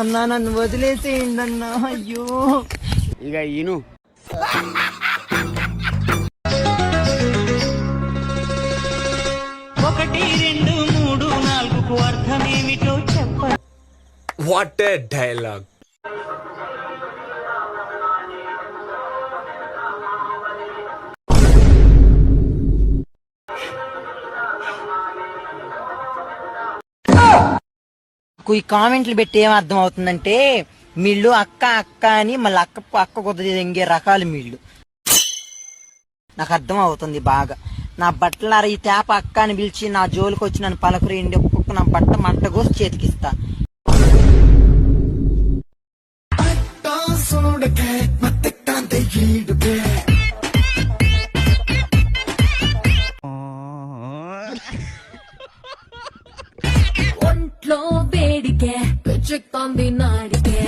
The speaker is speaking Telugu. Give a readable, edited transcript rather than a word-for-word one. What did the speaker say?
అన్నా నన్ను వదిలేసేయండి అన్నా. అయ్యో ఇక ఈను ఒకటి రెండు మూడు నాలుగుకు అర్థమేమిటో చెప్ప. What a dialogue. ఈ కామెంట్లు పెట్టి ఏం అర్థం అవుతుందంటే వీళ్ళు అక్క అక్క అని మళ్ళీ అక్క కొద్ది ఎంగే రకాలు వీళ్ళు. నాకు అర్థం అవుతుంది బాగా. నా బట్టలారా ఈ తేప అక్క అని పిలిచి నా జోలికి వచ్చి నన్ను పలకరిండి ఒక్కొక్క నా బట్ట మంటగోసి చేతికిస్తా. ఒంట్లో వేడికే పిచ్చెక్కుతోంది నాడికే